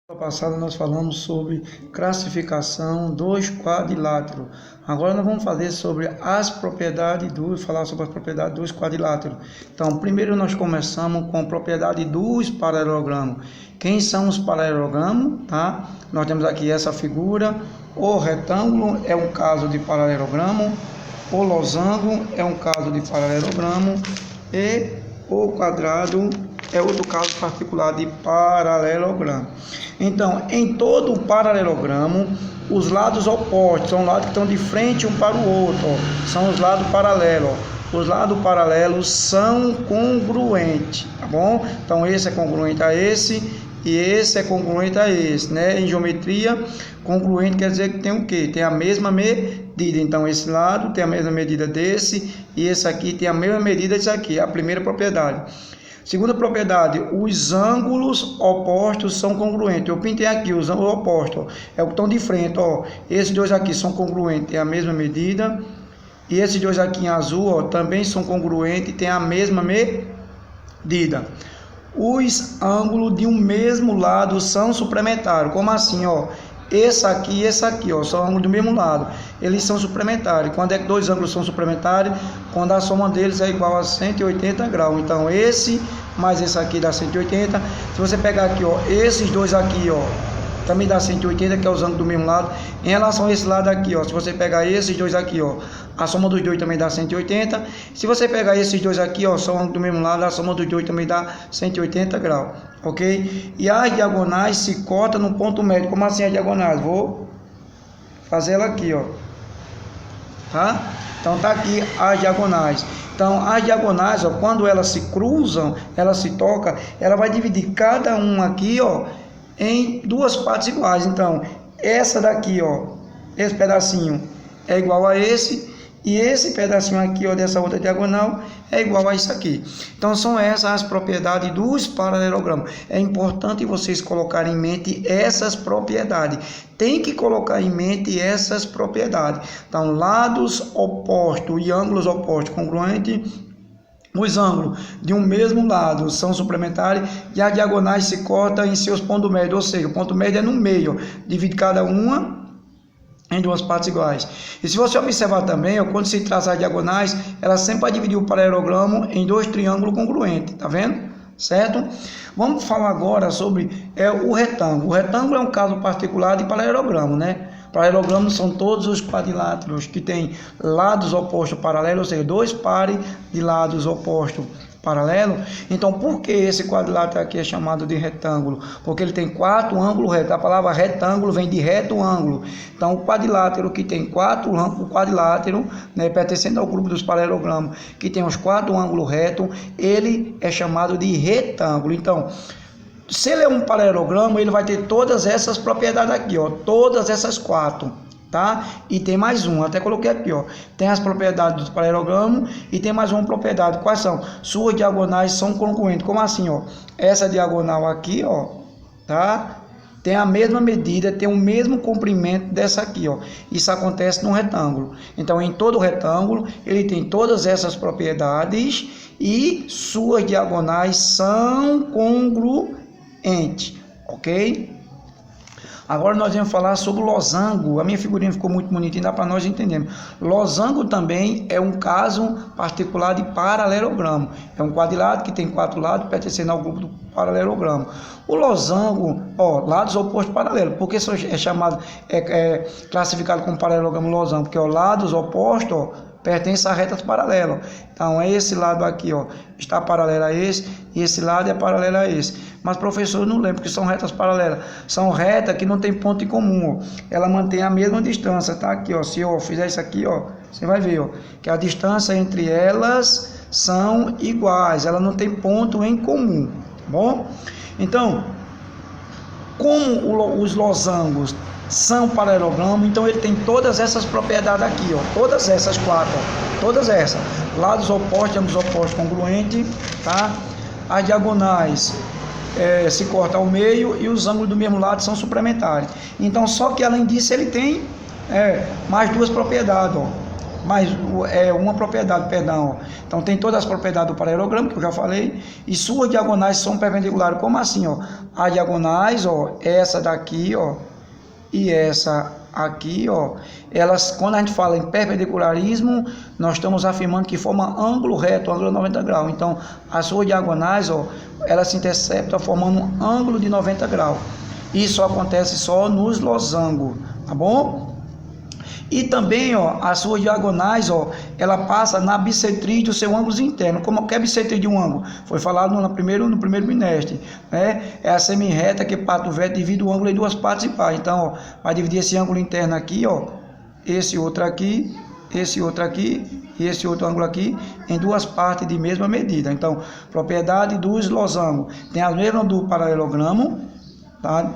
No passado nós falamos sobre classificação dos quadriláteros. Agora nós vamos falar sobre as propriedades dos quadriláteros. Então, primeiro nós começamos com a propriedade dos paralelogramos. Quem são os paralelogramos? Tá? Nós temos aqui essa figura. O retângulo é um caso de paralelogramo, o losango é um caso de paralelogramo e o quadrado é outro caso particular de paralelogramo. Então, em todo o paralelogramo, os lados opostos são lados que estão de frente um para o outro, ó, são os lados paralelos. Os lados paralelos são congruentes, tá bom? Então, esse é congruente a esse e esse é congruente a esse, né? Em geometria, congruente quer dizer que tem o quê? Tem a mesma medida. Então, esse lado tem a mesma medida desse e esse aqui tem a mesma medida desse aqui. É a primeira propriedade. Segunda propriedade, os ângulos opostos são congruentes. Eu pintei aqui os ângulos opostos, ó, é o que estão de frente, ó. Esses dois aqui são congruentes, tem a mesma medida. E esses dois aqui em azul, ó, também são congruentes, tem a mesma medida. Os ângulos de um mesmo lado são suplementares. Como assim, ó? Esse aqui e esse aqui, ó, são ângulos do mesmo lado. Eles são suplementares. Quando é que dois ângulos são suplementares? Quando a soma deles é igual a 180 graus. Então, esse mais esse aqui dá 180. Se você pegar aqui, ó, esses dois aqui, ó, também dá 180, que é os ângulos do mesmo lado. Em relação a esse lado aqui, ó, se você pegar esses dois aqui, ó, a soma dos dois também dá 180. Se você pegar esses dois aqui, ó, são ângulos do mesmo lado, a soma dos dois também dá 180 graus, ok? E as diagonais se cortam no ponto médio. Como assim as diagonais? Vou fazer ela aqui, ó, tá? Então tá aqui as diagonais. Então as diagonais, ó, quando elas se cruzam, elas se tocam, ela vai dividir cada uma aqui, ó, em duas partes iguais. Então, essa daqui, ó, esse pedacinho é igual a esse, e esse pedacinho aqui, ó, dessa outra diagonal é igual a isso aqui. Então, são essas as propriedades dos paralelogramos. É importante vocês colocarem em mente essas propriedades. Tem que colocar em mente essas propriedades. Então, lados opostos e ângulos opostos congruentes. Os ângulos de um mesmo lado são suplementares e as diagonais se cortam em seus pontos médios, ou seja, o ponto médio é no meio, divide cada uma em duas partes iguais. E se você observar também, ó, quando se traça as diagonais, ela sempre vai dividir o paralelogramo em dois triângulos congruentes, tá vendo? Certo? Vamos falar agora sobre o retângulo. O retângulo é um caso particular de paralelogramo, né? Paralelogramos são todos os quadriláteros que têm lados opostos paralelos, ou seja, dois pares de lados opostos paralelos. Então, por que esse quadrilátero aqui é chamado de retângulo? Porque ele tem quatro ângulos retos. A palavra retângulo vem de reto ângulo. Então, o quadrilátero que tem quatro ângulos, o quadrilátero, né, pertencendo ao grupo dos paralelogramos, que tem os quatro ângulos retos, ele é chamado de retângulo. Então, se ele é um paralelogramo, ele vai ter todas essas propriedades aqui, ó, todas essas quatro, tá? E tem mais um, até coloquei aqui, ó, tem as propriedades do paralelogramo e tem mais uma propriedade. Quais são? Suas diagonais são congruentes. Como assim, ó? Essa diagonal aqui, ó, tá? Tem a mesma medida, tem o mesmo comprimento dessa aqui, ó. Isso acontece no retângulo. Então, em todo retângulo, ele tem todas essas propriedades e suas diagonais são congruentes. Ok? Agora nós vamos falar sobre o losango. A minha figurinha ficou muito bonitinha, dá para nós entendermos. Losango também é um caso particular de paralelogramo. É um quadrilátero que tem quatro lados, pertencendo ao grupo do paralelogramo. O losango, ó, lados opostos paralelos. Por que isso é chamado, classificado como paralelogramo losango? Porque, ó, lados opostos, ó, pertence a retas paralelas. Então, é esse lado aqui, ó, está paralelo a esse, e esse lado é paralelo a esse. Mas, professor, eu não lembro que são retas paralelas. São retas que não tem ponto em comum, ó. Ela mantém a mesma distância, tá? Aqui, ó, se eu fizer isso aqui, ó, você vai ver, ó, que a distância entre elas são iguais. Ela não tem ponto em comum, tá bom? Então, como os losangos são paralelogramo, então ele tem todas essas propriedades aqui, ó, todas essas quatro, ó, todas essas, lados opostos, ambos opostos congruentes, tá? As diagonais se cortam ao meio e os ângulos do mesmo lado são suplementares. Então, só que além disso ele tem mais duas propriedades, ó, mais uma propriedade, perdão. Então tem todas as propriedades do paralelogramo que eu já falei, e suas diagonais são perpendiculares. Como assim, ó? As diagonais, ó, essa daqui, ó, e essa aqui, ó, elas, quando a gente fala em perpendicularismo, nós estamos afirmando que forma ângulo reto, ângulo de 90 graus. Então, as suas diagonais, ó, elas se interceptam formando um ângulo de 90 graus. Isso acontece só nos losangos, tá bom? E também, ó, as suas diagonais, ó, ela passa na bissetriz do seu ângulo interno. Como que é a bissetriz de um ângulo? Foi falado no primeiro bimestre, né? É a semirreta que parte do reto e divide o ângulo em duas partes iguais. Então, ó, vai dividir esse ângulo interno aqui, ó, esse outro aqui e esse outro ângulo aqui em duas partes de mesma medida. Então, propriedade dos losangos tem as mesmas do paralelogramo, tá?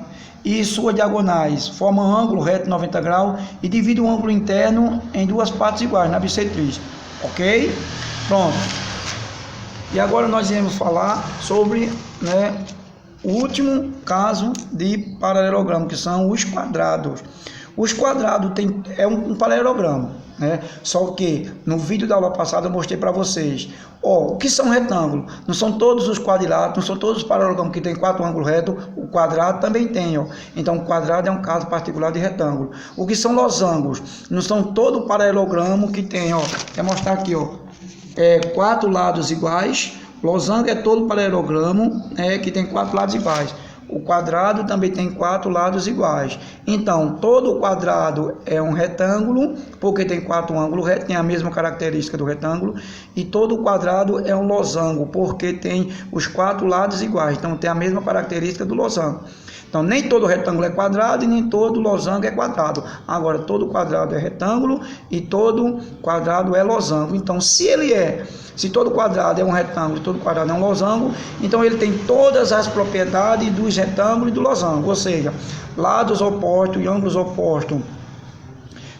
E suas diagonais formam um ângulo reto de 90 graus e divide o ângulo interno em duas partes iguais, na bissetriz, ok? Pronto. E agora nós iremos falar sobre, né, o último caso de paralelogramo, que são os quadrados. Os quadrados é um paralelogramo, né? Só que no vídeo da aula passada eu mostrei para vocês, ó, o que são retângulos. Não são todos os quadriláteros, não são todos os paralelogramos que tem 4 ângulos retos, o quadrado também tem, ó. Então o quadrado é um caso particular de retângulo. O que são losangos? Não são todo paralelogramo que tem, ó. Quer mostrar aqui, ó, 4 lados iguais. Losango é todo paralelogramo, que tem 4 lados iguais. O quadrado também tem 4 lados iguais. Então, todo quadrado é um retângulo, porque tem 4 ângulos retos, tem a mesma característica do retângulo. E todo quadrado é um losango, porque tem os 4 lados iguais. Então, tem a mesma característica do losango. Então, nem todo retângulo é quadrado e nem todo losango é quadrado. Agora, todo quadrado é retângulo e todo quadrado é losango. Então, se todo quadrado é um retângulo e todo quadrado é um losango, então ele tem todas as propriedades dos retângulos e do losango, ou seja, lados opostos e ângulos opostos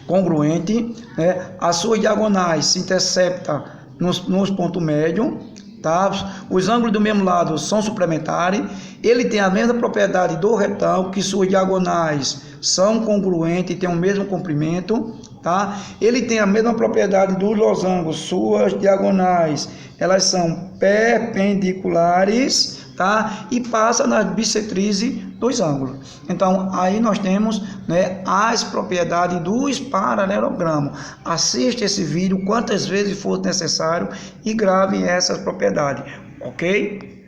congruentes, né? As suas diagonais se interceptam nos pontos médios, tá? Os ângulos do mesmo lado são suplementares. Ele tem a mesma propriedade do retângulo, que suas diagonais são congruentes e têm o mesmo comprimento, tá? Ele tem a mesma propriedade dos losangos, suas diagonais, elas são perpendiculares, tá? E passa na bissetriz dos ângulos. Então, aí nós temos, né, as propriedades dos paralelogramos. Assista esse vídeo quantas vezes for necessário e grave essas propriedades, ok?